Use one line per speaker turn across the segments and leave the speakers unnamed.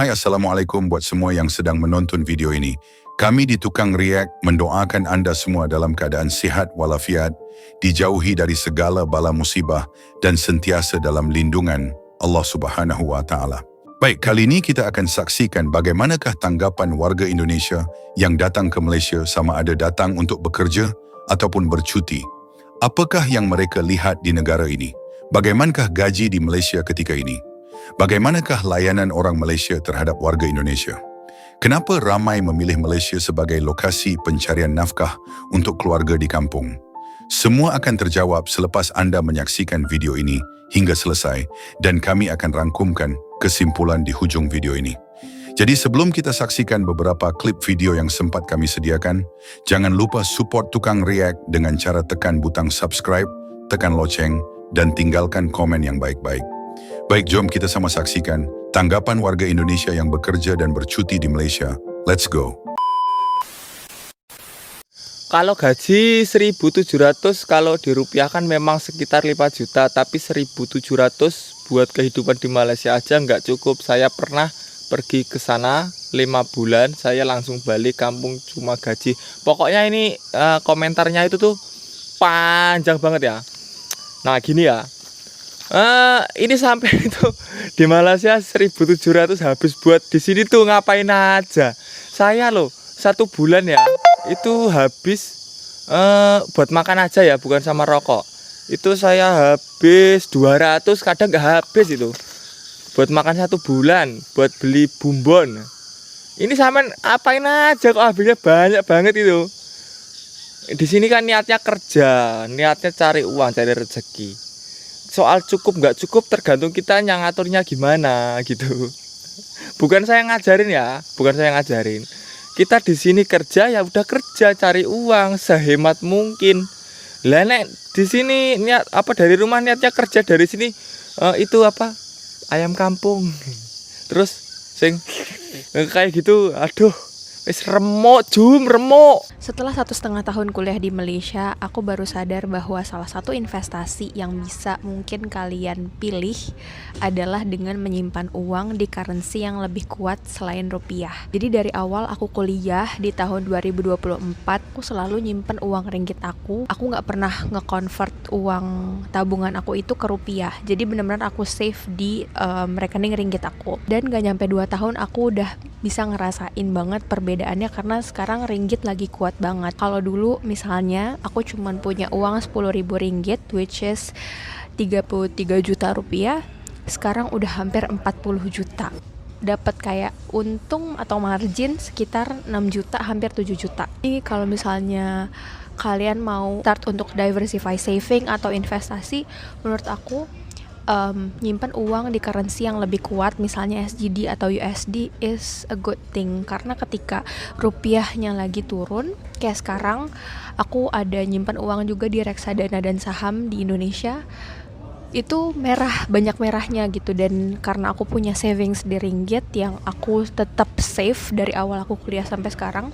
Hai, Assalamualaikum buat semua yang sedang menonton video ini. Kami di Tukang React mendoakan anda semua dalam keadaan sihat walafiat, dijauhi dari segala bala musibah dan sentiasa dalam lindungan Allah Subhanahu wa Ta'ala. Baik, kali ini kita akan saksikan bagaimanakah tanggapan warga Indonesia yang datang ke Malaysia, sama ada datang untuk bekerja ataupun bercuti. Apakah yang mereka lihat di negara ini? Bagaimanakah gaji di Malaysia ketika ini? Bagaimanakah layanan orang Malaysia terhadap warga Indonesia? Kenapa ramai memilih Malaysia sebagai lokasi pencarian nafkah untuk keluarga di kampung? Semua akan terjawab selepas anda menyaksikan video ini hingga selesai dan kami akan rangkumkan kesimpulan di hujung video ini. Jadi sebelum kita saksikan beberapa klip video yang sempat kami sediakan, jangan lupa support Tukang React dengan cara tekan butang subscribe, tekan loceng, dan tinggalkan komen yang baik-baik. Baik, jom kita sama saksikan tanggapan warga Indonesia yang bekerja dan bercuti di Malaysia. Let's go.
Kalau gaji 1.700, kalau dirupiahkan memang sekitar 5 juta, tapi 1.700 buat kehidupan di Malaysia aja nggak cukup. Saya pernah pergi ke sana 5 bulan, saya langsung balik kampung cuma gaji. Pokoknya ini komentarnya itu tuh panjang banget ya. Nah gini ya, ini sampai itu di Malaysia 1.700 habis buat di sini tuh ngapain aja. Saya loh 1 bulan ya itu habis buat makan aja ya, bukan sama rokok. Itu saya habis 200, kadang nggak habis itu buat makan 1 bulan, buat beli bumbon. Ini sampean apain aja kok habisnya banyak banget itu. Di sini kan niatnya kerja, niatnya cari uang, cari rezeki. Soal cukup nggak cukup tergantung kita yang ngaturnya gimana gitu. Bukan saya ngajarin ya, bukan saya ngajarin. Kita di sini kerja ya udah kerja, cari uang sehemat mungkin. Lah nek di sini niat apa, dari rumah niatnya kerja, dari sini itu apa, ayam kampung. Terus sing kayak gitu, aduh. Wis remuk, remuk.
Setelah 1,5 tahun kuliah di Malaysia, aku baru sadar bahwa salah satu investasi yang bisa mungkin kalian pilih adalah dengan menyimpan uang di currency yang lebih kuat selain rupiah. Jadi dari awal aku kuliah di tahun 2024, aku selalu nyimpen uang ringgit aku. Aku nggak pernah nge-convert uang tabungan aku itu ke rupiah. Jadi benar-benar aku save di rekening ringgit aku. Dan gak nyampe 2 tahun aku udah bisa ngerasain banget perbedaannya, karena sekarang ringgit lagi kuat banget. Kalau dulu misalnya aku cuman punya uang 10.000 ringgit, which is 33 juta rupiah, sekarang udah hampir 40 juta. Dapat kayak untung atau margin sekitar 6 juta, hampir 7 juta. Jadi kalau misalnya kalian mau start untuk diversify saving atau investasi, menurut aku nyimpan uang di currency yang lebih kuat, misalnya SGD atau USD is a good thing. Karena ketika rupiahnya lagi turun, kayak sekarang aku ada nyimpan uang juga di reksadana dan saham di Indonesia, itu merah, banyak merahnya gitu. Dan karena aku punya savings di ringgit yang aku tetap save dari awal aku kuliah sampai sekarang,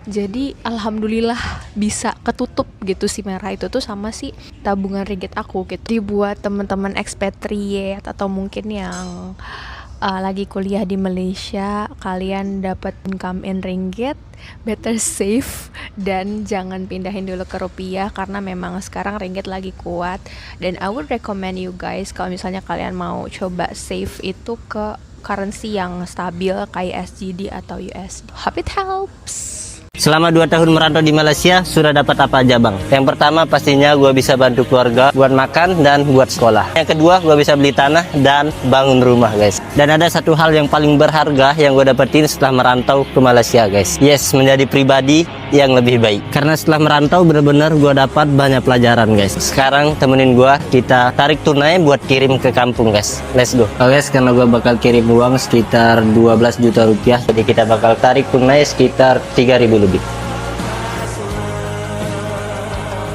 jadi alhamdulillah bisa ketutup gitu si merah itu tuh sama si tabungan ringgit aku gitu. Jadi buat teman-teman expatriate atau mungkin yang lagi kuliah di Malaysia, kalian dapat income in ringgit, better save dan jangan pindahin dulu ke rupiah karena memang sekarang ringgit lagi kuat. Dan I would recommend you guys kalau misalnya kalian mau coba save itu ke currency yang stabil kayak SGD atau USD. Hope it helps.
Selama 2 tahun merantau di Malaysia, sudah dapat apa aja bang? Yang pertama pastinya gue bisa bantu keluarga buat makan dan buat sekolah. Yang kedua, gue bisa beli tanah dan bangun rumah guys. Dan ada satu hal yang paling berharga yang gue dapetin setelah merantau ke Malaysia guys. Yes, menjadi pribadi yang lebih baik. Karena setelah merantau benar-benar gue dapat banyak pelajaran guys. Sekarang temenin gue, kita tarik tunai buat kirim ke kampung guys. Let's go. Oke guys, karena gue bakal kirim uang sekitar 12 juta rupiah. Jadi kita bakal tarik tunai sekitar 3.000 lebih.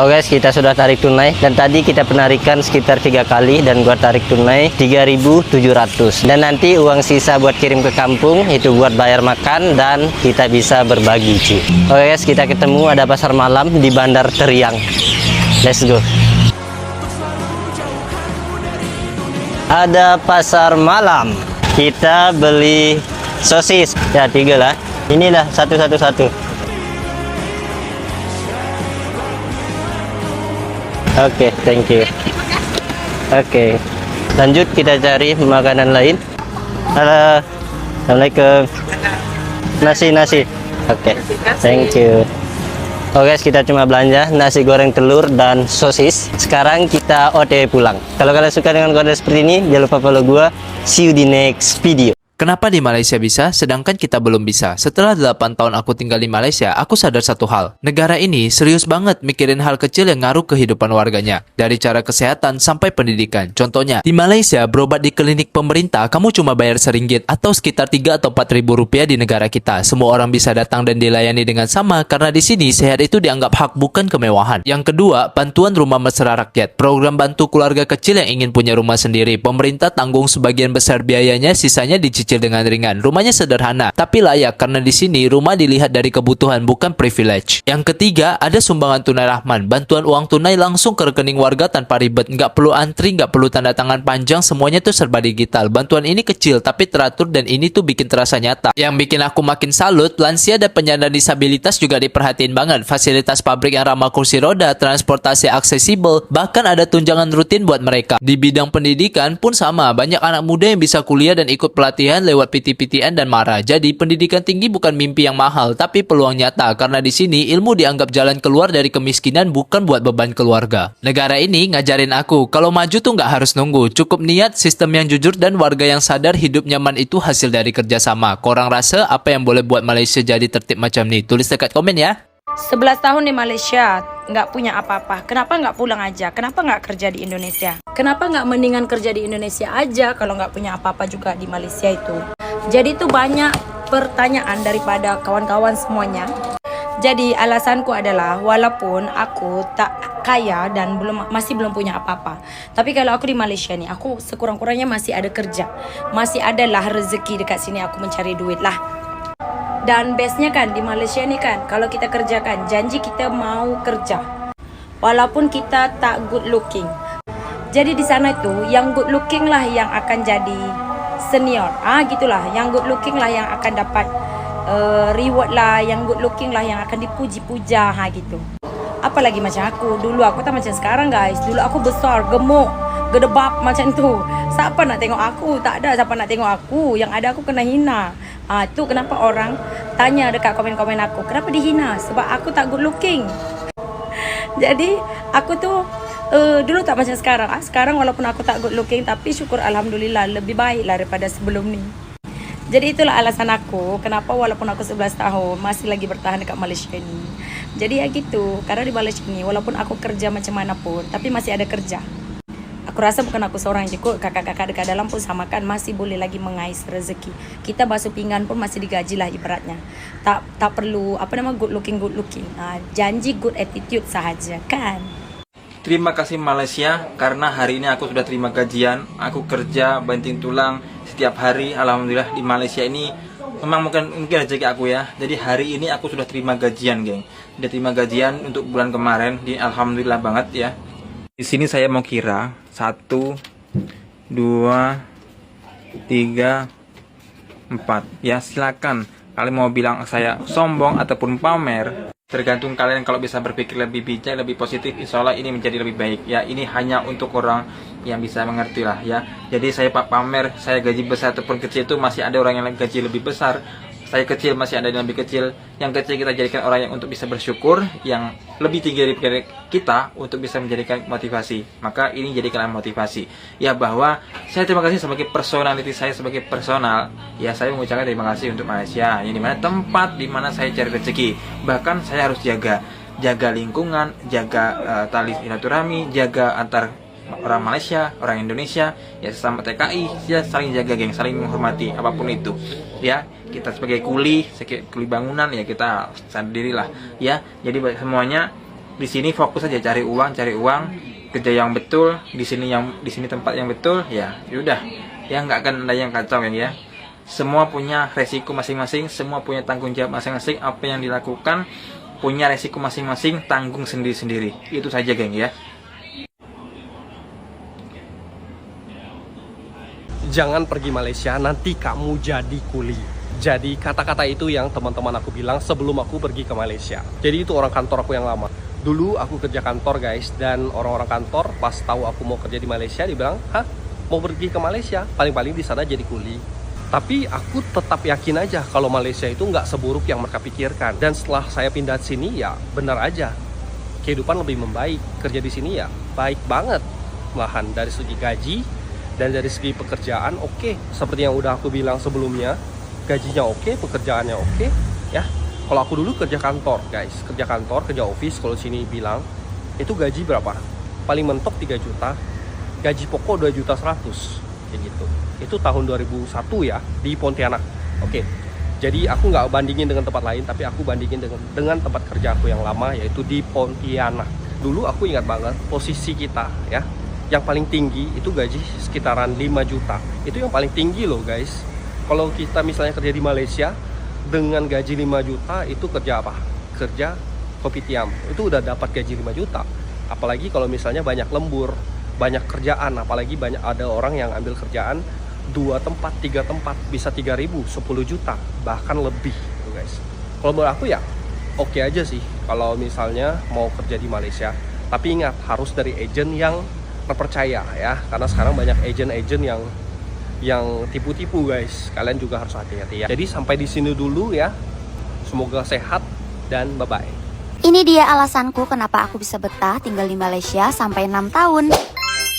Oke guys, kita sudah tarik tunai dan tadi kita penarikan sekitar 3 kali dan gua tarik tunai 3.700. Dan nanti uang sisa buat kirim ke kampung itu buat bayar makan dan kita bisa berbagi cuy. Oke guys, kita ketemu ada pasar malam di Bandar Teriang. Let's go. Ada pasar malam. Kita beli sosis. Ya 3 lah. Inilah satu. Oke, thank you. Oke, lanjut kita cari makanan lain. Halo, assalamualaikum. Nasi. Oke, thank you. Oke guys, kita cuma belanja nasi goreng telur dan sosis. Sekarang kita OTW pulang. Kalau kalian suka dengan konten seperti ini, jangan lupa follow gua. See you di next video.
Kenapa di Malaysia bisa, sedangkan kita belum bisa? Setelah 8 tahun aku tinggal di Malaysia, aku sadar satu hal. Negara ini serius banget mikirin hal kecil yang ngaruh kehidupan warganya. Dari cara kesehatan sampai pendidikan. Contohnya, di Malaysia, berobat di klinik pemerintah, kamu cuma bayar RM1 atau sekitar 3 atau 4 ribu rupiah di negara kita. Semua orang bisa datang dan dilayani dengan sama, karena di sini sehat itu dianggap hak bukan kemewahan. Yang kedua, bantuan rumah mesra rakyat. Program bantu keluarga kecil yang ingin punya rumah sendiri. Pemerintah tanggung sebagian besar biayanya, sisanya dicicil dengan ringan. Rumahnya sederhana, tapi layak karena di sini rumah dilihat dari kebutuhan bukan privilege. Yang ketiga, ada sumbangan tunai Rahman. Bantuan uang tunai langsung ke rekening warga tanpa ribet, nggak perlu antri, nggak perlu tanda tangan panjang, semuanya tuh serba digital. Bantuan ini kecil tapi teratur dan ini tuh bikin terasa nyata. Yang bikin aku makin salut, lansia dan penyandang disabilitas juga diperhatiin banget. Fasilitas pabrik yang ramah kursi roda, transportasi aksesibel, bahkan ada tunjangan rutin buat mereka. Di bidang pendidikan pun sama, banyak anak muda yang bisa kuliah dan ikut pelatihan lewat PT-PTN dan MARA. Jadi pendidikan tinggi bukan mimpi yang mahal, tapi peluang nyata karena di sini ilmu dianggap jalan keluar dari kemiskinan, bukan buat beban keluarga. Negara ini ngajarin aku kalau maju tuh nggak harus nunggu, cukup niat, sistem yang jujur dan warga yang sadar hidup nyaman itu hasil dari kerjasama. Korang rasa apa yang boleh buat Malaysia jadi tertib macam nih? Tulis dekat komen ya.
11 tahun di Malaysia nggak punya apa-apa. Kenapa nggak pulang aja? Kenapa nggak kerja di Indonesia? Kenapa nggak mendingan kerja di Indonesia aja kalau nggak punya apa-apa juga di Malaysia itu? Jadi itu banyak pertanyaan daripada kawan-kawan semuanya. Jadi alasanku adalah walaupun aku tak kaya dan masih belum punya apa-apa, tapi kalau aku di Malaysia nih, aku sekurang-kurangnya masih ada kerja, masih adalah rezeki dekat sini aku mencari duit lah. Dan bestnya kan di Malaysia ni kan, kalau kita kerjakan, janji kita mau kerja walaupun kita tak good looking. Jadi di sana tu yang good looking lah yang akan jadi senior. Gitulah, yang good looking lah yang akan dapat reward lah, yang good looking lah yang akan dipuji-puja gitu. Apalagi macam aku, dulu aku tak macam sekarang guys. Dulu aku besar, gemuk, gedebak macam tu. Siapa nak tengok aku? Tak ada siapa nak tengok aku. Yang ada aku kena hina. Tu kenapa orang tanya dekat komen-komen aku, kenapa dihina? Sebab aku tak good looking. Jadi aku tu dulu tak macam sekarang. Sekarang walaupun aku tak good looking, tapi syukur alhamdulillah lebih baik lah daripada sebelum ni. Jadi itulah alasan aku kenapa walaupun aku 11 tahun masih lagi bertahan dekat Malaysia ni. Jadi ya gitu, karena di Malaysia ni walaupun aku kerja macam mana pun, tapi masih ada kerja. Aku rasa bukan aku seorang je kot, kakak-kakak dekat dalam pun sama kan, masih boleh lagi mengais rezeki. Kita basuh pinggan pun masih digaji lah ibaratnya. Tak perlu good looking. Janji good attitude sahaja kan.
Terima kasih Malaysia, karena hari ini aku sudah terima gajian. Aku kerja banting tulang setiap hari. Alhamdulillah di Malaysia ini memang mungkin rezeki aku ya. Jadi hari ini aku sudah terima gajian, geng. Sudah terima gajian untuk bulan kemarin. Alhamdulillah banget ya. Di sini saya mau kira 1, 2, 3, 4. Ya silakan. Kalian mau bilang saya sombong ataupun pamer, tergantung kalian. Kalau bisa berpikir lebih bijak, lebih positif, insya Allah ini menjadi lebih baik. Ya ini hanya untuk orang yang bisa mengerti lah ya. Jadi saya pamer, saya gaji besar ataupun kecil itu masih ada orang yang gaji lebih besar. Saya kecil masih ada yang lebih kecil. Yang kecil kita jadikan orang yang untuk bisa bersyukur, yang lebih tinggi dari kita untuk bisa menjadikan motivasi. Maka ini jadikanlah motivasi. Ya bahwa saya terima kasih sebagai personality saya sebagai personal. Ya saya mengucapkan terima kasih untuk Malaysia. Yang dimana tempat dimana saya cari rezeki. Bahkan saya harus jaga lingkungan, jaga tali silaturahmi, jaga antar orang Malaysia, orang Indonesia, ya sesama TKI, ya saling jaga geng, saling menghormati apapun itu. Ya, kita sebagai kuli bangunan ya kita sadar dirilah ya. Jadi semuanya di sini fokus saja cari uang, kerja yang betul, di sini tempat yang betul ya. Sudah. Ya nggak akan ada yang kacau ya. Semua punya resiko masing-masing, semua punya tanggung jawab masing-masing. Apa yang dilakukan punya resiko masing-masing, tanggung sendiri-sendiri. Itu saja geng ya.
Jangan pergi Malaysia, nanti kamu jadi kuli. Jadi kata-kata itu yang teman-teman aku bilang sebelum aku pergi ke Malaysia. Jadi itu orang kantor aku yang lama. Dulu aku kerja kantor guys, dan orang-orang kantor pas tahu aku mau kerja di Malaysia dibilang, hah, mau pergi ke Malaysia? Paling-paling di sana jadi kuli. Tapi aku tetap yakin aja kalau Malaysia itu nggak seburuk yang mereka pikirkan. Dan setelah saya pindah ke sini ya benar aja, kehidupan lebih membaik. Kerja di sini ya baik banget, malahan dari segi gaji dan dari segi pekerjaan oke. Seperti yang udah aku bilang sebelumnya, gajinya oke, pekerjaannya oke ya. Kalau aku dulu kerja kantor guys, kerja kantor, kerja office, kalau sini bilang itu gaji berapa? Paling mentok 3 juta, gaji pokok 2,1 juta kayak gitu. Itu tahun 2001 ya, di Pontianak. Oke. Jadi aku nggak bandingin dengan tempat lain, tapi aku bandingin dengan tempat kerja aku yang lama, yaitu di Pontianak. Dulu aku ingat banget posisi kita ya, yang paling tinggi itu gaji sekitaran 5 juta. Itu yang paling tinggi loh guys. Kalau kita misalnya kerja di Malaysia dengan gaji 5 juta itu kerja apa? Kerja kopitiam. Itu udah dapat gaji 5 juta. Apalagi kalau misalnya banyak lembur, banyak kerjaan, apalagi banyak ada orang yang ambil kerjaan 2 tempat, 3 tempat, bisa 3.000, 10 juta, bahkan lebih gitu guys. Kalau menurut aku ya oke aja sih kalau misalnya mau kerja di Malaysia. Tapi ingat, harus dari agen yang terpercaya ya, karena sekarang banyak agen-agen yang tipu-tipu guys. Kalian juga harus hati-hati ya. Jadi sampai di sini dulu ya. Semoga sehat dan bye-bye.
Ini dia alasanku kenapa aku bisa betah tinggal di Malaysia sampai 6 tahun.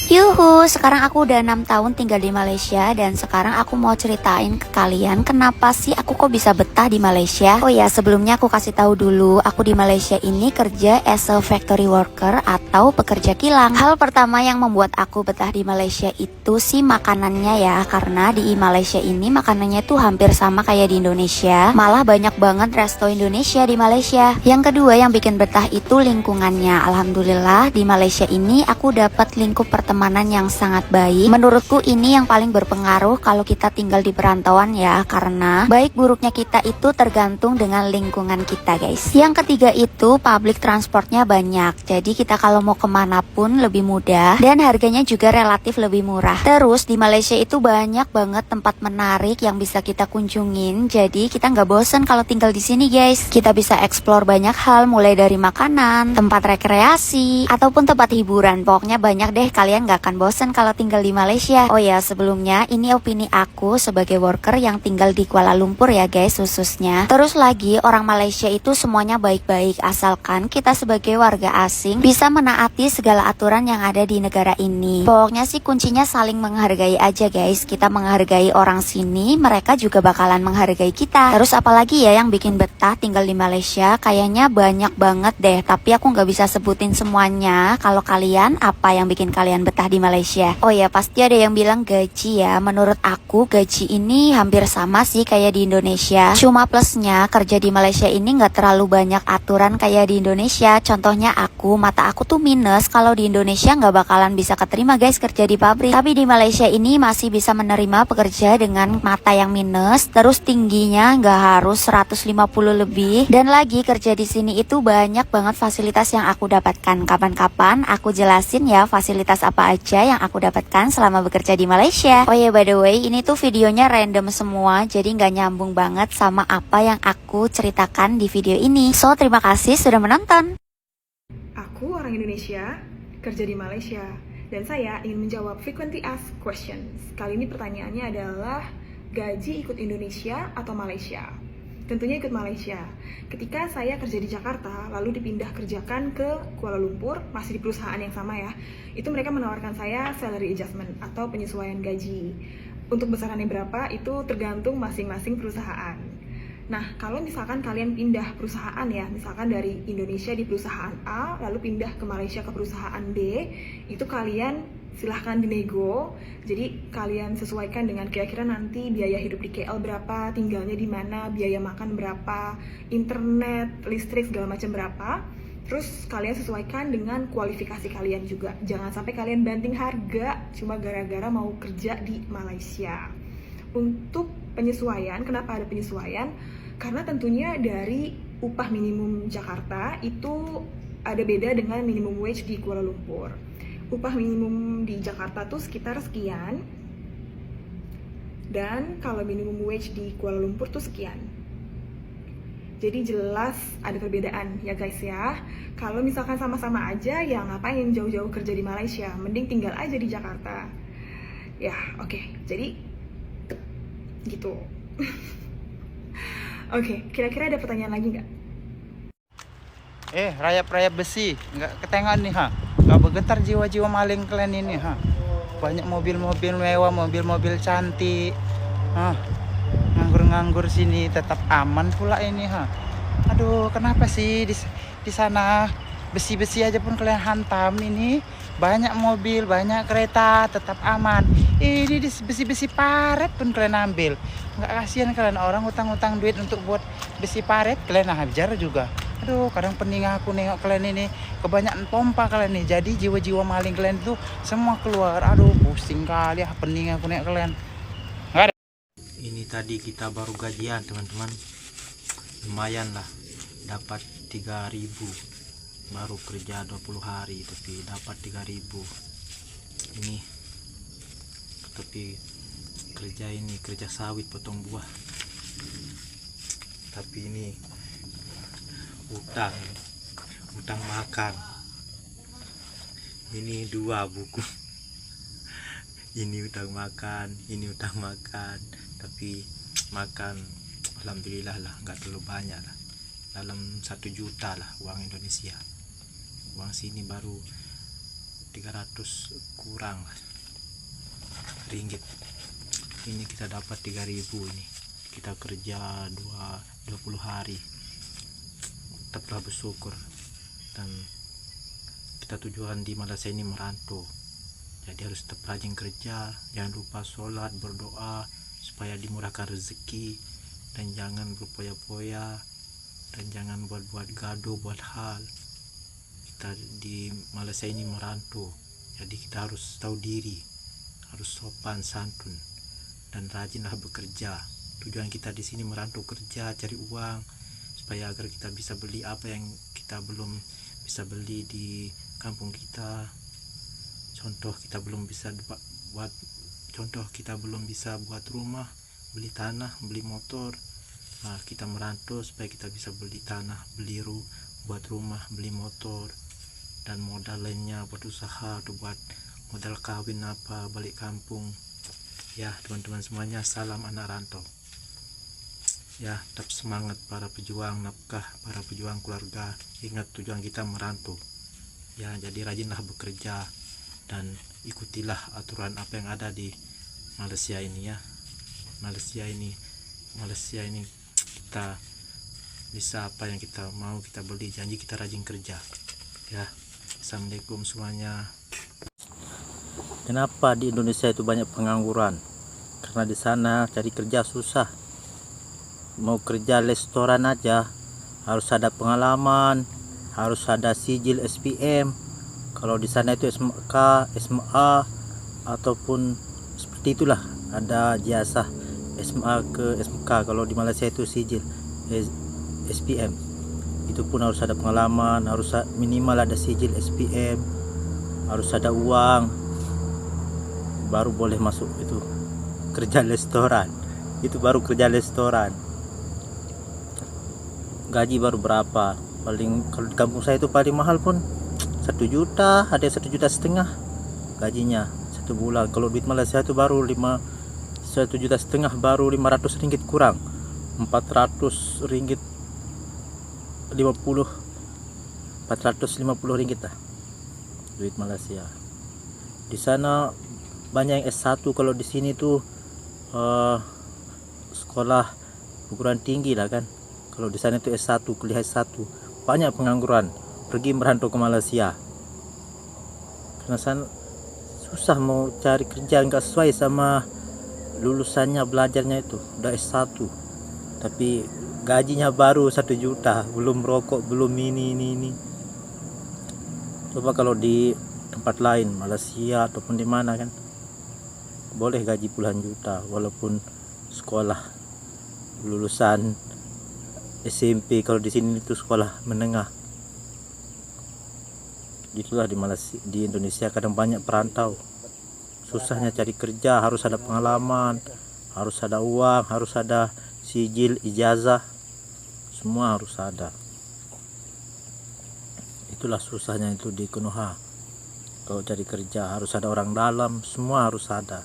Yuhu, sekarang aku udah 6 tahun tinggal di Malaysia, dan sekarang aku mau ceritain ke kalian kenapa sih aku kok bisa betah di Malaysia. Oh ya, sebelumnya aku kasih tahu dulu, aku di Malaysia ini kerja as a factory worker atau pekerja kilang. Hal pertama yang membuat aku betah di Malaysia itu sih makanannya ya, karena di Malaysia ini makanannya tuh hampir sama kayak di Indonesia, malah banyak banget resto Indonesia di Malaysia. Yang kedua yang bikin betah itu lingkungannya. Alhamdulillah di Malaysia ini aku dapat lingkup pertemanan yang sangat baik. Menurutku ini yang paling berpengaruh kalau kita tinggal di perantauan ya, karena baik buruknya kita itu tergantung dengan lingkungan kita guys. Yang ketiga itu public transportnya banyak, jadi kita kalau mau kemana pun lebih mudah dan harganya juga relatif lebih murah. Terus di Malaysia itu banyak banget tempat menarik yang bisa kita kunjungin, jadi kita nggak bosen kalau tinggal di sini guys. Kita bisa explore banyak hal, mulai dari makanan, tempat rekreasi, ataupun tempat hiburan. Pokoknya banyak deh, kalian nggak akan bosan kalau tinggal di Malaysia. Oh ya, sebelumnya ini opini aku sebagai worker yang tinggal di Kuala Lumpur ya guys khususnya. Terus lagi, orang Malaysia itu semuanya baik-baik asalkan kita sebagai warga asing bisa menaati segala aturan yang ada di negara ini. Pokoknya sih kuncinya saling menghargai aja guys. Kita menghargai orang sini, mereka juga bakalan menghargai kita. Terus apalagi ya yang bikin betah tinggal di Malaysia? Kayaknya banyak banget deh, tapi aku nggak bisa sebutin semuanya. Kalau kalian, apa yang bikin kalian betah di Malaysia? Oh ya, pasti ada yang bilang gaji ya. Menurut aku gaji ini hampir sama sih kayak di Indonesia. Cuma plusnya kerja di Malaysia ini nggak terlalu banyak aturan kayak di Indonesia. Contohnya mata aku tuh minus. Kalau di Indonesia nggak bakalan bisa keterima guys kerja di pabrik. Tapi di Malaysia ini masih bisa menerima pekerja dengan mata yang minus. Terus tingginya nggak harus 150 lebih. Dan lagi kerja di sini itu banyak banget fasilitas yang aku dapatkan. Kapan-kapan aku jelasin ya fasilitas apa aja yang aku dapatkan selama bekerja di Malaysia. Oh ya, by the way, ini tuh videonya random semua, jadi nggak nyambung banget sama apa yang aku ceritakan di video ini. So, terima kasih sudah menonton.
Aku orang Indonesia, kerja di Malaysia, dan saya ingin menjawab frequently asked questions. Kali ini pertanyaannya adalah, gaji ikut Indonesia atau Malaysia? Tentunya ikut Malaysia. Ketika saya kerja di Jakarta, lalu dipindah kerjakan ke Kuala Lumpur, masih di perusahaan yang sama ya, itu mereka menawarkan saya salary adjustment atau penyesuaian gaji. Untuk besarannya berapa, itu tergantung masing-masing perusahaan. Nah, kalau misalkan kalian pindah perusahaan ya, misalkan dari Indonesia di perusahaan A, lalu pindah ke Malaysia ke perusahaan B, itu kalian silahkan dinego. Jadi kalian sesuaikan dengan kira-kira nanti biaya hidup di KL berapa, tinggalnya di mana, biaya makan berapa, internet, listrik segala macam berapa. Terus kalian sesuaikan dengan kualifikasi kalian juga. Jangan sampai kalian banting harga cuma gara-gara mau kerja di Malaysia. Untuk penyesuaian, kenapa ada penyesuaian? Karena tentunya dari upah minimum Jakarta itu ada beda dengan minimum wage di Kuala Lumpur. Upah minimum di Jakarta tuh sekitar sekian, Dan kalau minimum wage di Kuala Lumpur tuh sekian. Jadi jelas ada perbedaan ya guys ya. Kalau misalkan sama-sama aja, ya ngapain jauh-jauh kerja di Malaysia, mending tinggal aja di Jakarta. Ya oke, jadi gitu. Oke, kira-kira ada pertanyaan lagi nggak?
Rayap-rayap besi, nggak ketengok nih ha. Nggak bergetar jiwa-jiwa maling kalian ini ha. Banyak mobil-mobil mewah, mobil-mobil cantik. Nganggur-nganggur sini tetap aman pula ini ha. Aduh, kenapa sih di sana besi-besi aja pun kalian hantam ini. Banyak mobil, banyak kereta, tetap aman. Ini di besi-besi paret pun kalian ambil. Nggak kasihan kalian orang utang-utang duit untuk buat besi paret, kalian hajar juga. Aduh, kadang pening aku nengok kalian ini, kebanyakan pompa kalian nih. Jadi jiwa-jiwa maling kalian itu semua keluar. Aduh, pusing kali pening aku nengok kalian. Nggak ada.
Ini tadi kita baru gajian teman-teman, lumayan lah, dapat 3.000. Baru kerja 20 hari tapi dapat 3.000 ini. Tapi kerja ini kerja sawit, potong buah. Tapi ini utang makan. Ini 2 buku. Ini utang makan, ini utang makan. Tapi makan alhamdulillah lah, nggak terlalu banyak lah, dalam 1 juta lah uang Indonesia. Uang sini baru 300 kurang lah ringgit. Ini kita dapat 3.000 ini. Kita kerja 20 hari. Tetaplah bersyukur. Dan kita tujuan di Malaysia ini merantau. Jadi harus tetap rajin kerja. Jangan lupa sholat, berdoa supaya dimurahkan rezeki. Dan jangan berpoya-poya. Dan jangan buat-buat gaduh, buat hal. Kita di Malaysia ini merantau, jadi kita harus tahu diri, harus sopan santun dan rajinlah bekerja. Tujuan kita di sini merantau, kerja, cari uang supaya agar kita bisa beli apa yang kita belum bisa beli di kampung kita. Contoh kita belum bisa buat rumah, beli tanah, beli motor. Nah, kita merantau supaya kita bisa beli tanah, buat rumah, beli motor, dan modal lainnya buat usaha atau buat modal kawin apa balik kampung. Ya teman-teman semuanya, salam anak rantau. Ya, tetap semangat para pejuang nafkah, para pejuang keluarga. Ingat tujuan kita merantau. Ya, jadi rajinlah bekerja dan ikutilah aturan apa yang ada di Malaysia ini ya. Malaysia ini kita bisa apa yang kita mau kita beli, janji kita rajin kerja. Ya, assalamualaikum semuanya.
Kenapa di Indonesia itu banyak pengangguran? Karena di sana cari kerja susah. Mau kerja restoran aja harus ada pengalaman, harus ada sijil SPM. Kalau di sana itu SMK, SMA ataupun seperti itulah, ada jasa SMA ke SMK. Kalau di Malaysia itu sijil SPM. Itu pun harus ada pengalaman, harus minimal ada sijil SPM, harus ada uang, baru boleh masuk itu kerja restoran. Itu baru kerja restoran. Gaji baru berapa? Paling kalau di kampung saya itu paling mahal pun 1 juta, ada 1,5 juta gajinya 1 bulan. Kalau duit Malaysia itu baru 1,5 juta baru 500 ringgit kurang, 400 ringgit 450 ringgit lah duit Malaysia. Di sana banyak yang S1. Kalau di sini tuh sekolah perguruan tinggi lah kan. Kalau di sana itu S1, kuliah S1. Banyak pengangguran pergi merantau ke Malaysia karena sana susah mau cari kerja, nggak sesuai sama lulusannya, belajarnya itu udah S1 tapi gajinya baru 1 juta, belum rokok, belum ini. Coba kalau di tempat lain, Malaysia ataupun di mana kan, boleh gaji puluhan juta walaupun sekolah lulusan SMP. Kalau di sini itu sekolah menengah. Itulah di Malaysia, di Indonesia kadang banyak perantau. Susahnya cari kerja, harus ada pengalaman,
harus ada uang, harus ada sijil, ijazah, semua harus ada. Itulah susahnya itu di Konoha. Kalau cari kerja harus ada orang dalam, semua harus ada.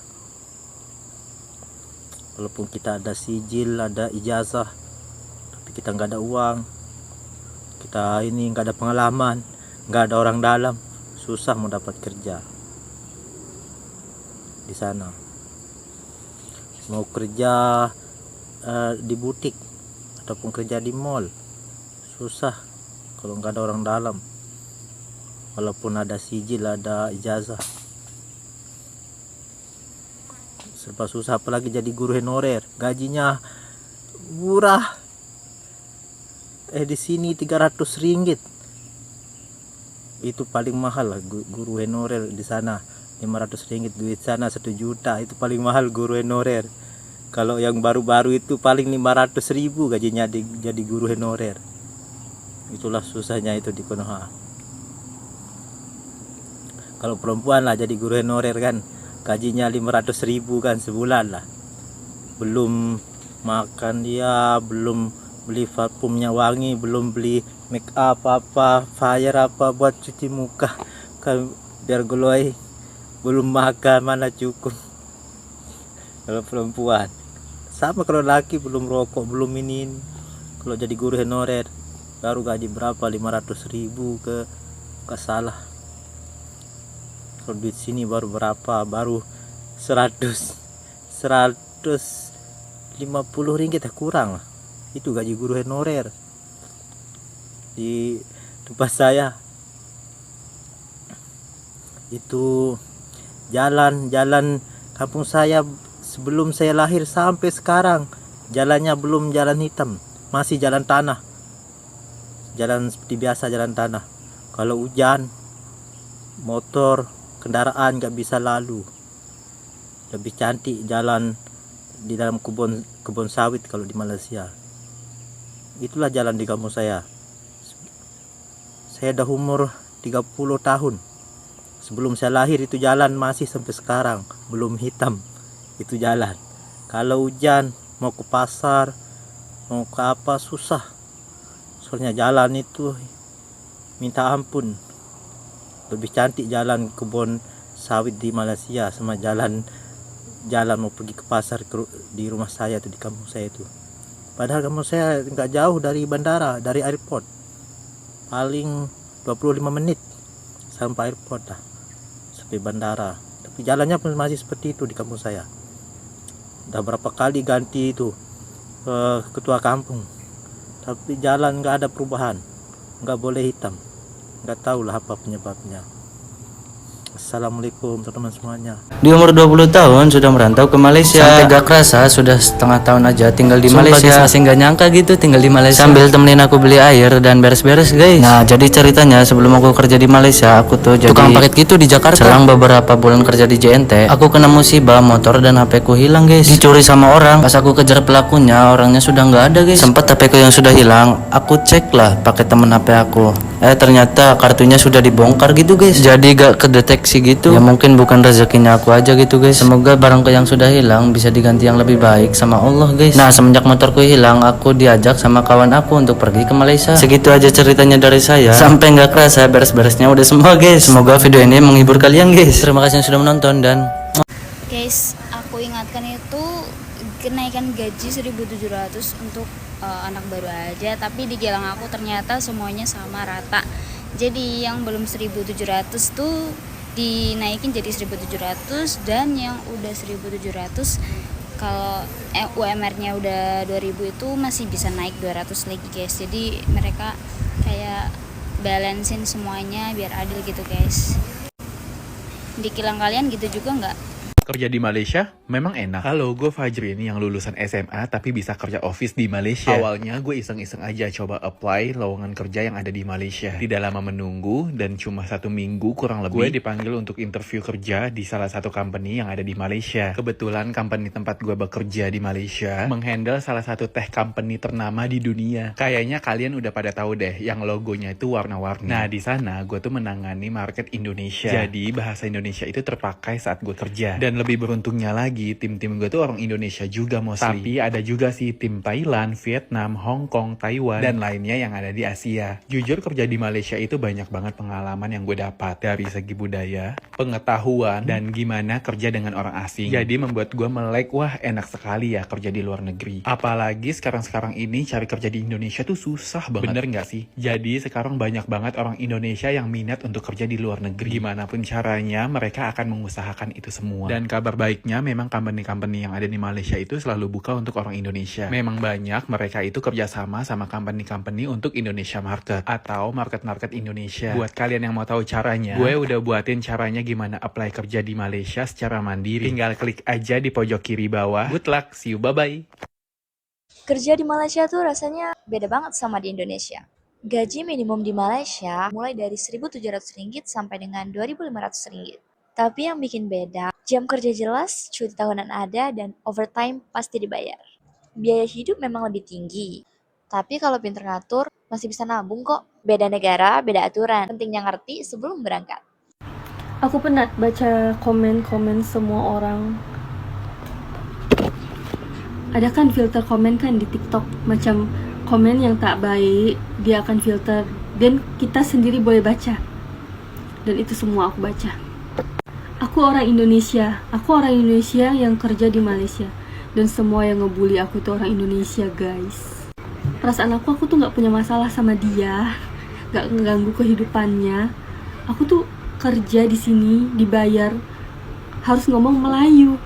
Walaupun kita ada sijil, ada ijazah, tapi kita nggak ada uang, kita ini nggak ada pengalaman, nggak ada orang dalam, susah mau dapat kerja di sana. Mau kerja di butik ataupun kerja di mall, susah kalau nggak ada orang dalam. Walaupun ada sijil, ada ijazah, serba susah. Apalagi jadi guru honorer, gajinya murah. Di sini 300 ringgit. Itu paling mahal lah guru honorer di sana. 500 ringgit, duit sana 1 juta, itu paling mahal guru honorer. Kalau yang baru-baru itu paling 500.000 gajinya jadi guru honorer. Itulah susahnya itu di Konoha. Kalau perempuan lah jadi guru honorer kan, gajinya 500.000 kan sebulan lah. Belum makan dia, belum beli parfumnya wangi, belum beli make up apa, fire apa buat cuci muka kan biar glow. Belum makan mana cukup. Kalau perempuan sama, kalau laki belum rokok, belum ini. Kalau jadi guru honorer baru gaji berapa, 500.000 ke salah. Kalau duit sini baru berapa, baru 150 ringgit kurang lah. Itu gaji guru honorer di tempat saya. Itu jalan kampung saya sebelum saya lahir sampai sekarang jalannya belum jalan hitam, masih jalan tanah, jalan seperti biasa, jalan tanah. Kalau hujan motor kendaraan nggak bisa lalu. Lebih cantik jalan di dalam kebun sawit kalau di Malaysia. Itulah jalan di kampung saya. Saya dah umur 30 tahun. Sebelum saya lahir itu jalan masih sampai sekarang belum hitam itu jalan. Kalau hujan mau ke pasar, mau ke apa susah. Soalnya jalan itu minta ampun. Lebih cantik jalan kebun sawit di Malaysia sama jalan mau pergi ke pasar di rumah saya itu, di kampung saya itu. Padahal kampung saya nggak jauh dari bandara, dari airport. Paling 25 menit sampai airport lah, sampai bandara. Tapi jalannya pun masih seperti itu di kampung saya. Udah berapa kali ganti itu ketua kampung, tapi jalan nggak ada perubahan, nggak boleh hitam. Nggak tahu lah apa penyebabnya. Assalamualaikum teman-teman semuanya.
Di umur 20 tahun sudah merantau ke Malaysia. Sampai gak kerasa sudah setengah tahun aja tinggal di Malaysia. Masih gak nyangka gitu tinggal di Malaysia. Sambil temenin aku beli air dan beres-beres guys. Nah jadi ceritanya sebelum aku kerja di Malaysia, aku tuh jadi tukang paket gitu di Jakarta. Selang beberapa bulan kerja di JNT, aku kena musibah, motor dan HP ku hilang guys. Dicuri sama orang. Pas aku kejar pelakunya, orangnya sudah nggak ada guys. Sempat HP ku yang sudah hilang, aku cek lah pakai temen HP aku. Ternyata kartunya sudah dibongkar gitu guys. Jadi gak kedeteksi gitu. Ya mungkin bukan rezekinya aku aja gitu guys. Semoga barangku yang sudah hilang bisa diganti yang lebih baik sama Allah guys. Nah semenjak motorku hilang, aku diajak sama kawan aku untuk pergi ke Malaysia. Segitu aja ceritanya dari saya. Sampai gak kerasa beres-beresnya udah semua guys. Semoga video ini menghibur kalian guys. Terima kasih yang sudah menonton dan
guys, aku ingatkan itu kenaikan gaji 1.700 untuk anak baru aja, tapi di Gilang aku ternyata semuanya sama rata. Jadi yang belum 1.700 tuh dinaikin jadi 1.700, dan yang udah 1.700 kalau UMR-nya udah 2.000 itu masih bisa naik 200 lagi guys. Jadi mereka kayak balancein semuanya biar adil gitu guys. Di Gilang kalian gitu juga nggak?
Kerja di Malaysia memang enak. Halo, gue Fajri ini yang lulusan SMA tapi bisa kerja office di Malaysia. Awalnya gue iseng-iseng aja coba apply lowongan kerja yang ada di Malaysia. Tidak lama menunggu dan cuma 1 minggu kurang lebih gue dipanggil untuk interview kerja di salah satu company yang ada di Malaysia. Kebetulan company tempat gue bekerja di Malaysia menghandle salah satu tech company ternama di dunia. Kayaknya kalian udah pada tahu deh yang logonya itu warna-warni. Nah di sana gue tuh menangani market Indonesia. Jadi bahasa Indonesia itu terpakai saat gue kerja. Dan lebih beruntungnya lagi, tim-tim gue tuh orang Indonesia juga mostly. Tapi ada juga sih tim Thailand, Vietnam, Hong Kong, Taiwan, dan lainnya yang ada di Asia. Jujur kerja di Malaysia itu banyak banget pengalaman yang gue dapat dari segi budaya, pengetahuan, dan gimana kerja dengan orang asing. Jadi membuat gue melek, wah enak sekali ya kerja di luar negeri. Apalagi sekarang-sekarang ini cari kerja di Indonesia tuh susah banget. Bener nggak sih? Jadi sekarang banyak banget orang Indonesia yang minat untuk kerja di luar negeri. Gimana pun caranya, mereka akan mengusahakan itu semua. Dan kabar baiknya, memang company-company yang ada di Malaysia itu selalu buka untuk orang Indonesia. Memang banyak mereka itu kerjasama sama company-company untuk Indonesia market atau market-market Indonesia. Buat kalian yang mau tahu caranya, gue udah buatin caranya gimana apply kerja di Malaysia secara mandiri. Tinggal klik aja di pojok kiri bawah. Good luck, see you, bye-bye.
Kerja di Malaysia tuh rasanya beda banget sama di Indonesia. Gaji minimum di Malaysia mulai dari Rp1.700 sampai dengan Rp2.500. Tapi yang bikin beda, jam kerja jelas, cuti tahunan ada, dan overtime pasti dibayar. Biaya hidup memang lebih tinggi. Tapi kalau pinter ngatur, masih bisa nabung kok. Beda negara, beda aturan. Pentingnya ngerti sebelum berangkat.
Aku penat baca komen-komen semua orang. Ada kan filter komen kan di TikTok, macam komen yang tak baik, dia akan filter, dan kita sendiri boleh baca. Dan itu semua aku baca. Aku orang Indonesia yang kerja di Malaysia. Dan semua yang ngebully aku tuh orang Indonesia, guys. Perasaan aku tuh gak punya masalah sama dia, gak ngeganggu kehidupannya. Aku tuh kerja di sini, dibayar, harus ngomong Melayu.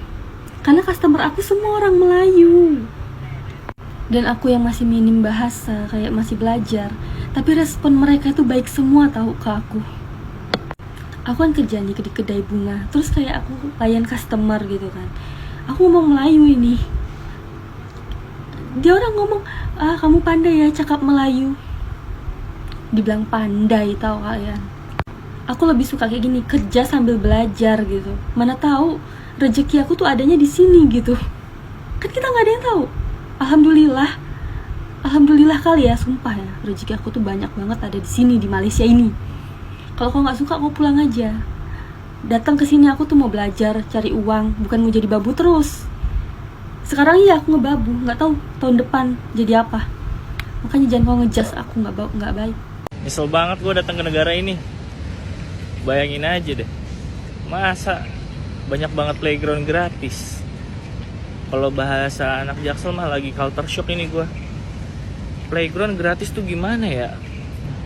Karena customer aku semua orang Melayu. Dan aku yang masih minim bahasa, kayak masih belajar. Tapi respon mereka itu baik semua tahu ke aku. Aku kan kerja nih di kedai bunga. Terus kayak aku layan customer gitu kan. Aku ngomong Melayu ini. Dia orang ngomong, kamu pandai ya cakap Melayu. Dibilang pandai tahu kalian. Aku lebih suka kayak gini, kerja sambil belajar gitu. Mana tahu rezeki aku tuh adanya di sini gitu. Kan kita nggak ada yang tahu. Alhamdulillah kali ya, sumpah ya, rezeki aku tuh banyak banget ada di sini di Malaysia ini. Kalau kau nggak suka, kau pulang aja. Datang ke sini aku tuh mau belajar, cari uang, bukan mau jadi babu terus. Sekarang iya aku ngebabu, nggak tahu tahun depan jadi apa. Makanya jangan kau ngejas aku nggak baik.
Nyesel banget gue datang ke negara ini. Bayangin aja deh, masa banyak banget playground gratis. Kalau bahasa anak Jaksel mah lagi culture shock ini gue. Playground gratis tuh gimana ya?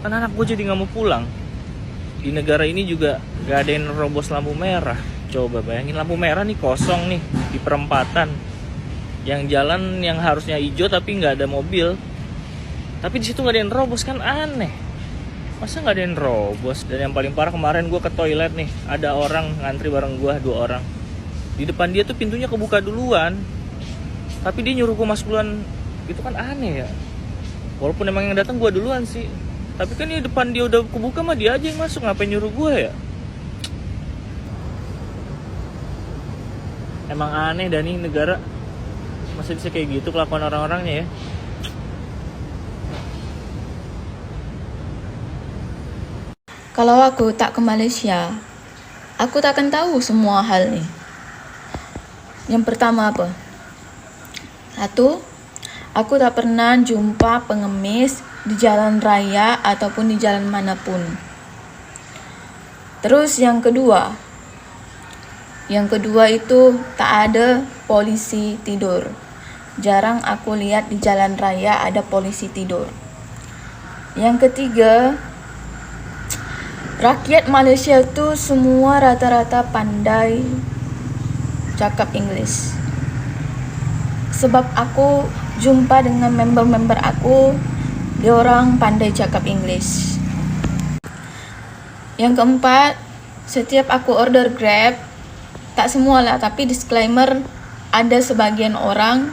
Kan anak gue jadi gak mau pulang. Di negara ini juga gak ada yang nerobos lampu merah. Coba bayangin lampu merah nih kosong nih di perempatan. Yang jalan yang harusnya hijau tapi gak ada mobil. Tapi di situ gak ada yang nerobos, kan aneh. Masa gak ada yang nerobos? Dan yang paling parah kemarin gue ke toilet nih. Ada orang ngantri bareng gue, 2 orang. Di depan dia tuh pintunya kebuka duluan. Tapi dia nyuruh gue masuk duluan. Itu kan aneh ya. Walaupun emang yang datang gue duluan sih. Tapi kan di depan dia udah kebuka mah dia aja yang masuk. Ngapain nyuruh gue ya? Emang aneh dan ini negara. Masa bisa kayak gitu kelakuan orang-orangnya ya.
Kalau aku tak ke Malaysia, aku tak akan tahu semua hal nih. Yang pertama apa? 1, aku tak pernah jumpa pengemis di jalan raya ataupun di jalan manapun. Terus yang kedua itu tak ada polisi tidur. Jarang aku lihat di jalan raya ada polisi tidur. Yang ketiga, rakyat Malaysia tuh semua rata-rata pandai cakap English. Sebab aku jumpa dengan member-member aku, dia orang pandai cakap English. Yang keempat, setiap aku order Grab, tak semualah, tapi disclaimer, ada sebagian orang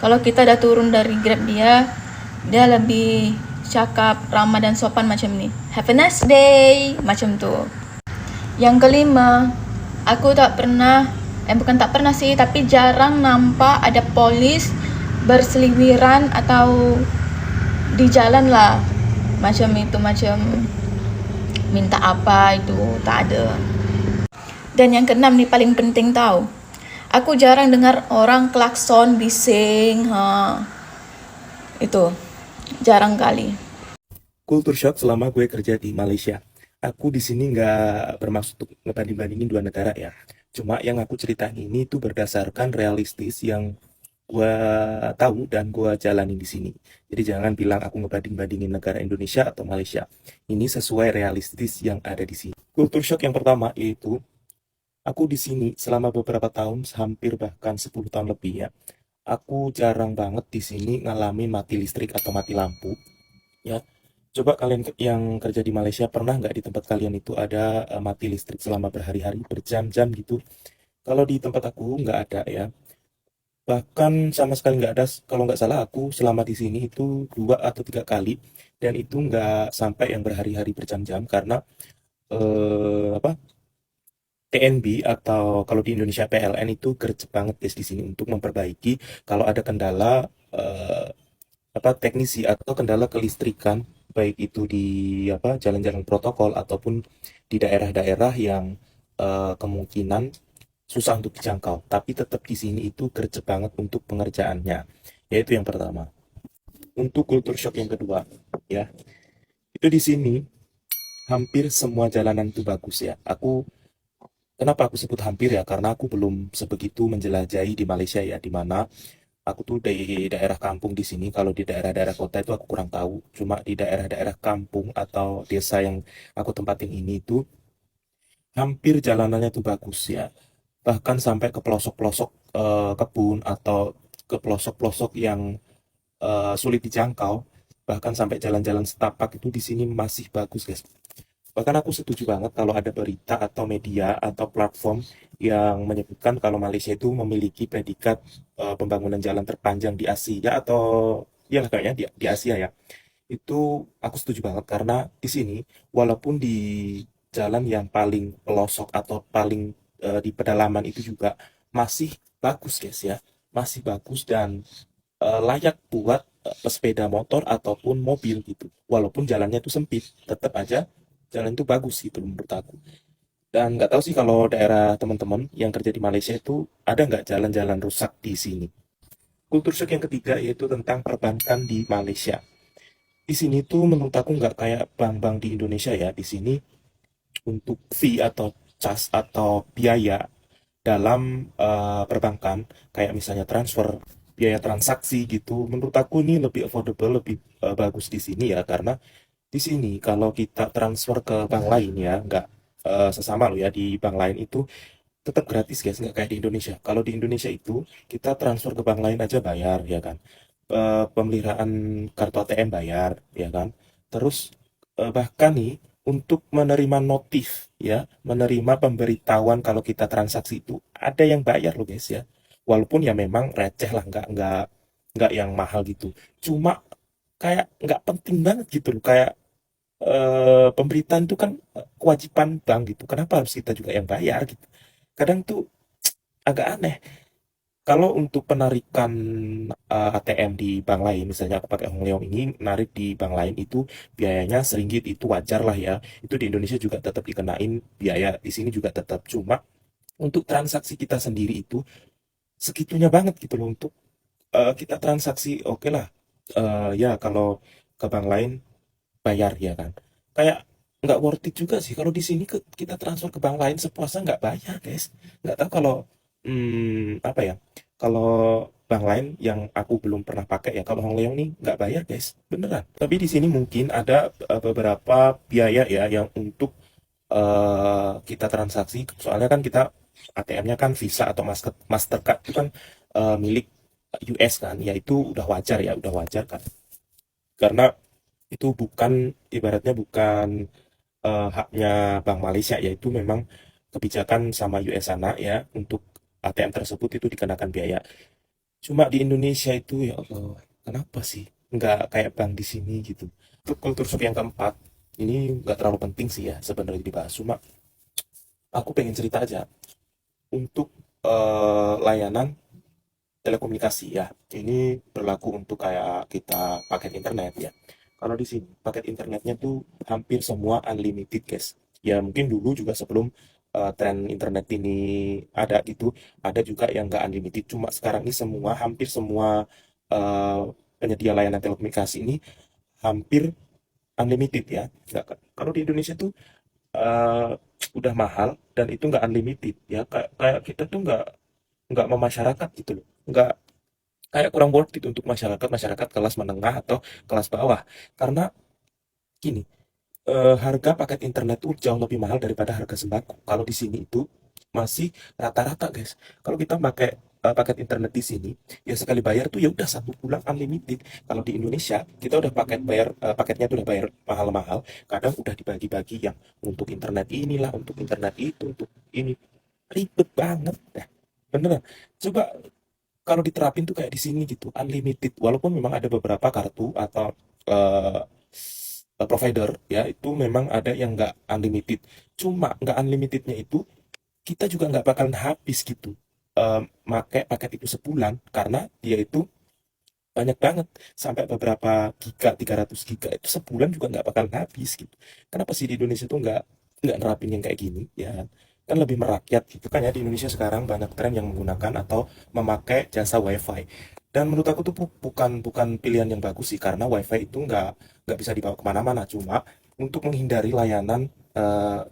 kalau kita dah turun dari Grab dia lebih cakap ramah dan sopan macam ni. Have a nice day, macam tu. Yang kelima, aku tak pernah, bukan tak pernah sih, tapi jarang nampak ada polis berseliweran atau di jalan lah. Macam itu, macam minta apa itu, tak ada. Dan yang keenam ni paling penting tahu. Aku jarang dengar orang klakson, bising, itu jarang kali.
Culture shock selama gue kerja di Malaysia. Aku di sini nggak bermaksud untuk ngebanding-bandingin dua negara ya. Cuma yang aku ceritain ini tuh berdasarkan realistis yang gue tahu dan gue jalani di sini. Jadi jangan bilang aku ngebanding-bandingin negara Indonesia atau Malaysia. Ini sesuai realistis yang ada di sini. Culture shock yang pertama yaitu aku di sini selama beberapa tahun, hampir bahkan 10 tahun lebih ya. Aku jarang banget di sini ngalamin mati listrik atau mati lampu. Ya, coba kalian yang kerja di Malaysia pernah nggak di tempat kalian itu ada mati listrik selama berhari-hari, berjam-jam gitu? Kalau di tempat aku nggak ada ya. Bahkan sama sekali nggak ada. Kalau nggak salah aku selama di sini itu 2 atau 3 kali, dan itu nggak sampai yang berhari-hari berjam-jam karena apa? TNB atau kalau di Indonesia PLN itu gercep banget guys di sini untuk memperbaiki kalau ada kendala teknisi atau kendala kelistrikan, baik itu di jalan-jalan protokol ataupun di daerah-daerah yang kemungkinan susah untuk dijangkau, tapi tetap di sini itu gercep banget untuk pengerjaannya. Yaitu yang pertama. Untuk culture shock yang kedua ya, itu di sini hampir semua jalanan itu bagus ya. Kenapa aku sebut hampir ya? Karena aku belum sebegitu menjelajahi di Malaysia ya, di mana aku tuh di daerah kampung di sini. Kalau di daerah-daerah kota itu aku kurang tahu. Cuma di daerah-daerah kampung atau desa yang aku tempatin ini tuh hampir jalanannya tuh bagus ya. Bahkan sampai ke pelosok-pelosok kebun atau ke pelosok-pelosok yang sulit dijangkau. Bahkan sampai jalan-jalan setapak itu di sini masih bagus guys. Bahkan aku setuju banget kalau ada berita atau media atau platform yang menyebutkan kalau Malaysia itu memiliki predikat pembangunan jalan terpanjang di Asia atau ya kayaknya di Asia ya. Itu aku setuju banget karena di sini walaupun di jalan yang paling pelosok atau paling di pedalaman itu juga masih bagus guys ya. Masih bagus dan layak buat pesepeda motor ataupun mobil gitu. Walaupun jalannya itu sempit, tetap aja jalan itu bagus gitu menurut aku. Dan nggak tahu sih kalau daerah teman-teman yang kerja di Malaysia itu ada nggak jalan-jalan rusak di sini. Kultur shock yang ketiga yaitu tentang perbankan di Malaysia. Di sini tuh menurut aku nggak kayak bank-bank di Indonesia ya. Di sini untuk fee atau charge atau biaya dalam perbankan kayak misalnya transfer, biaya transaksi gitu. Menurut aku ini lebih affordable, lebih bagus di sini ya, karena di sini kalau kita transfer ke bank lain ya, nggak sesama loh ya, di bank lain itu tetap gratis guys, nggak kayak di Indonesia. Kalau di Indonesia itu kita transfer ke bank lain aja bayar ya kan, pemeliharaan kartu ATM bayar ya kan, terus bahkan nih untuk menerima notif ya, menerima pemberitahuan kalau kita transaksi itu ada yang bayar loh guys ya, walaupun ya memang receh lah, nggak yang mahal gitu, cuma kayak nggak penting banget gitu loh, kayak pemberitaan itu kan kewajiban bank gitu. Kenapa harus kita juga yang bayar gitu? Kadang tuh agak aneh. Kalau untuk penarikan ATM di bank lain, misalnya aku pakai Hong Leong ini, narik di bank lain itu biayanya RM1 itu wajar lah ya. Itu di Indonesia juga tetap dikenain biaya, di sini juga tetap. Cuma untuk transaksi kita sendiri itu segitunya banget gitu loh untuk kita transaksi. Oke lah, ya kalau ke bank lain bayar ya kan, kayak nggak worth it juga sih kalau di sini kita transfer ke bank lain sepuasnya nggak bayar guys. Nggak tahu kalau apa ya, kalau bank lain yang aku belum pernah pakai ya, kalau Hong Leong nih nggak bayar guys, beneran. Tapi di sini mungkin ada beberapa biaya ya yang untuk kita transaksi, soalnya kan kita ATM-nya kan Visa atau Mastercard itu kan milik US kan, ya itu udah wajar ya, udah wajar kan, karena itu bukan, ibaratnya bukan haknya Bank Malaysia, yaitu memang kebijakan sama US sana ya, untuk ATM tersebut itu dikenakan biaya. Cuma di Indonesia itu ya Allah, kenapa sih nggak kayak bank di sini gitu. Untuk kultur shock yang keempat, ini nggak terlalu penting sih ya sebenarnya dibahas, cuma aku pengen cerita aja. Untuk layanan telekomunikasi ya, ini berlaku untuk kayak kita paket internet ya. Kalau di sini paket internetnya tuh hampir semua unlimited guys. Ya mungkin dulu juga sebelum tren internet ini ada gitu, ada juga yang nggak unlimited. Cuma sekarang ini hampir semua penyedia layanan telekomunikasi ini hampir unlimited ya. Kalau di Indonesia tuh udah mahal dan itu nggak unlimited ya. Kayak kita tuh nggak memasyarakat gitu loh. Nggak, kayak kurang worth it untuk masyarakat kelas menengah atau kelas bawah. Karena gini, harga paket internet tuh jauh lebih mahal daripada harga sembako. Kalau di sini itu masih rata-rata guys. Kalau kita pakai paket internet di sini, ya sekali bayar tuh ya udah 1 bulan unlimited. Kalau di Indonesia kita udah paketnya tuh udah bayar mahal-mahal. Kadang udah dibagi-bagi yang untuk internet inilah, untuk internet itu, untuk ini, ribet banget dah. Beneran. Coba kalau diterapin tuh kayak di sini gitu, unlimited. Walaupun memang ada beberapa kartu atau provider ya itu memang ada yang nggak unlimited. Cuma nggak unlimitednya itu kita juga nggak bakalan habis gitu pakai paket itu sebulan, karena dia itu banyak banget sampai beberapa giga, 300 giga itu sebulan juga nggak bakalan habis gitu. Kenapa sih di Indonesia tuh nggak nerapin yang kayak gini ya? Kan lebih merakyat gitu kan ya. Di Indonesia sekarang banyak tren yang menggunakan atau memakai jasa wifi, dan menurut aku tuh bukan pilihan yang bagus sih, karena wifi itu nggak bisa dibawa kemana-mana. Cuma untuk menghindari layanan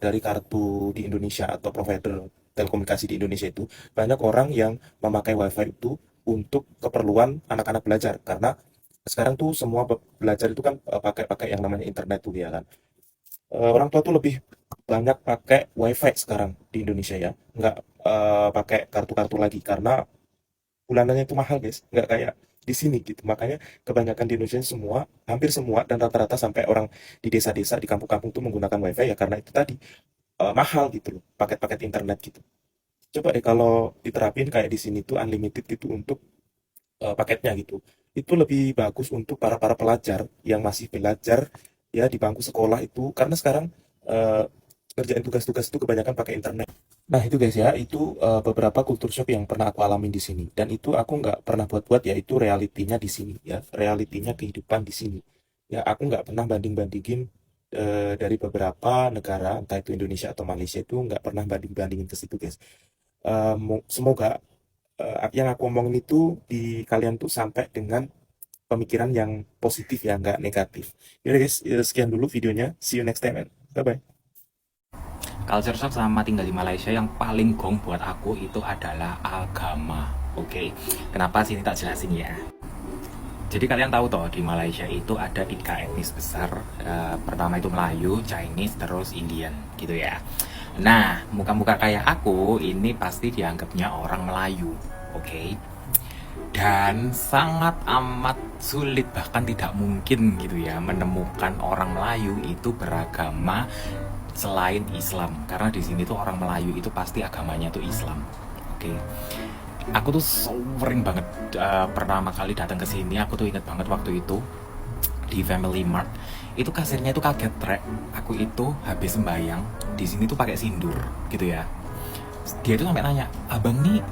dari kartu di Indonesia atau provider telekomunikasi di Indonesia itu, banyak orang yang memakai wifi itu untuk keperluan anak-anak belajar, karena sekarang tuh semua belajar itu kan pakai yang namanya internet tuh ya kan. Orang tua tuh lebih banyak pakai wifi sekarang di Indonesia ya, nggak pakai kartu-kartu lagi, karena bulanannya itu mahal guys, nggak kayak di sini gitu. Makanya kebanyakan di Indonesia hampir semua dan rata-rata sampai orang di desa-desa, di kampung-kampung tuh menggunakan wifi ya, karena itu tadi mahal gitu loh paket-paket internet gitu. Coba deh kalau diterapin kayak di sini tuh unlimited gitu untuk paketnya gitu, itu lebih bagus untuk para pelajar yang masih belajar ya di bangku sekolah itu, karena sekarang kerjaan tugas-tugas itu kebanyakan pakai internet. Nah itu guys ya, itu beberapa culture shock yang pernah aku alami di sini, dan itu aku nggak pernah buat-buat ya, itu realitinya di sini ya, realitinya kehidupan di sini ya. Aku nggak pernah banding-bandingin dari beberapa negara, entah itu Indonesia atau Malaysia, itu nggak pernah banding-bandingin ke situ guys. Semoga yang aku omongin itu di kalian tuh sampai dengan pemikiran yang positif ya, nggak negatif. Yaudah guys, sekian dulu videonya. See you next time man. Bye bye.
Culture shock sama tinggal di Malaysia yang paling gong buat aku itu adalah agama. Oke, kenapa sini tak jelasin ya. Jadi kalian tahu toh di Malaysia itu ada 3 etnis besar. Pertama itu Melayu, Chinese, terus Indian gitu ya. Nah, muka-muka kayak aku ini pasti dianggapnya orang Melayu, oke? Dan sangat amat sulit, bahkan tidak mungkin gitu ya, menemukan orang Melayu itu beragama selain Islam. Karena di sini tuh orang Melayu itu pasti agamanya tuh Islam, oke? Aku tuh sering banget pertama kali datang ke sini, aku tuh inget banget waktu itu di Family Mart. Itu kasirnya itu kaget, Rek. Aku itu habis sembayang di sini tuh pakai sindur gitu ya. Dia tuh sampai nanya, "Abang nih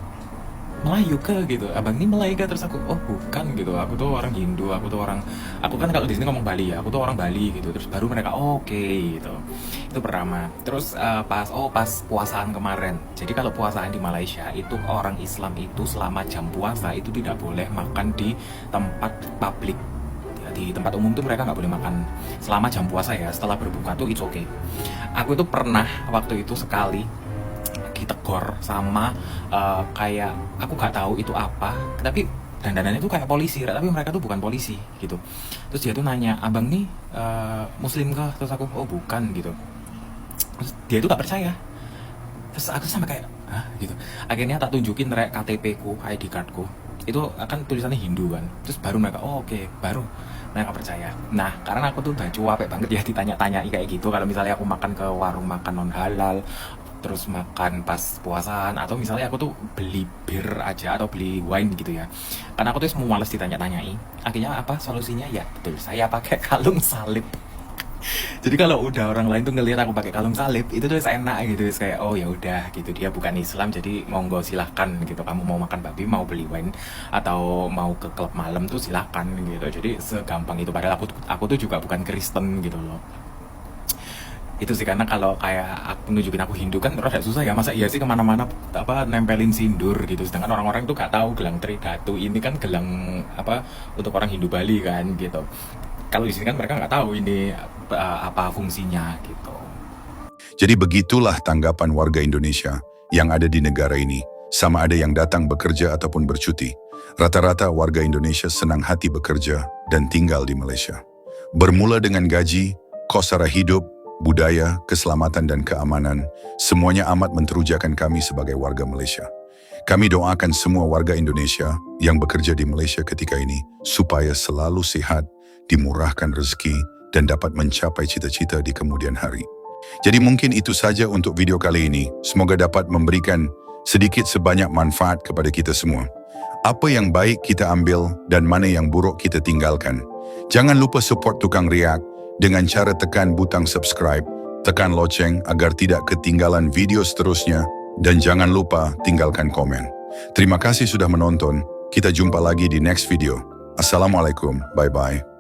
Melayu ke?" gitu. "Abang nih Melayu ke?" Terus aku, "Oh, bukan" gitu. "Aku tuh orang Hindu, aku kan kalau di sini ngomong Bali ya. Aku tuh orang Bali" gitu. Terus baru mereka, "Oke" gitu. Itu pertama. Terus pas puasaan kemarin. Jadi kalau puasaan di Malaysia itu orang Islam itu selama jam puasa itu tidak boleh makan di tempat publik. Di tempat umum tuh mereka nggak boleh makan selama jam puasa ya. Setelah berbuka tuh it's okay. Aku itu pernah waktu itu sekali ditegor sama kayak aku nggak tahu itu apa, tapi dandanannya itu kayak polisi, tapi mereka tuh bukan polisi gitu. Terus dia tuh nanya, "Abang nih Muslim kah?" Terus aku, "Oh bukan" gitu. Terus dia tuh nggak percaya. Terus aku sampai kayak, "Hah?" gitu. Akhirnya tak tunjukin KTP ku, ID cardku. Itu akan tulisannya Hindu kan. Terus baru mereka, "Oh oke." Baru mereka percaya. Nah, karena aku tuh udah capek banget ya ditanya-tanyai kayak gitu. Kalau misalnya aku makan ke warung makan non halal, terus makan pas puasaan, atau misalnya aku tuh beli bir aja atau beli wine gitu ya, karena aku tuh semua males ditanya-tanyai. Akhirnya apa solusinya? Ya betul, saya pakai kalung salib. Jadi kalau udah orang lain tuh ngelihat aku pakai kalung salib, itu tuh enak gitu, kayak oh ya udah gitu, dia bukan Islam, jadi monggo silahkan gitu, kamu mau makan babi, mau beli wine, atau mau ke klub malam tuh silahkan gitu. Jadi segampang itu. Padahal aku tuh juga bukan Kristen gitu loh. Itu sih, karena kalau kayak aku nunjukin aku Hindu kan rada susah ya, masa iya sih kemana-mana nempelin sindur gitu, sedangkan orang-orang tuh gak tahu gelang Tridatu ini kan gelang untuk orang Hindu Bali kan gitu. Kalau di sini kan mereka nggak tahu ini apa fungsinya gitu.
Jadi begitulah tanggapan warga Indonesia yang ada di negara ini, sama ada yang datang bekerja ataupun bercuti. Rata-rata warga Indonesia senang hati bekerja dan tinggal di Malaysia. Bermula dengan gaji, kos sara hidup, budaya, keselamatan dan keamanan, semuanya amat menterujakan kami sebagai warga Malaysia. Kami doakan semua warga Indonesia yang bekerja di Malaysia ketika ini supaya selalu sehat, dimurahkan rezeki, dan dapat mencapai cita-cita di kemudian hari. Jadi mungkin itu saja untuk video kali ini. Semoga dapat memberikan sedikit sebanyak manfaat kepada kita semua. Apa yang baik kita ambil dan mana yang buruk kita tinggalkan. Jangan lupa support Tukang React dengan cara tekan butang subscribe, tekan loceng agar tidak ketinggalan video seterusnya, dan jangan lupa tinggalkan komen. Terima kasih sudah menonton. Kita jumpa lagi di next video. Assalamualaikum. Bye-bye.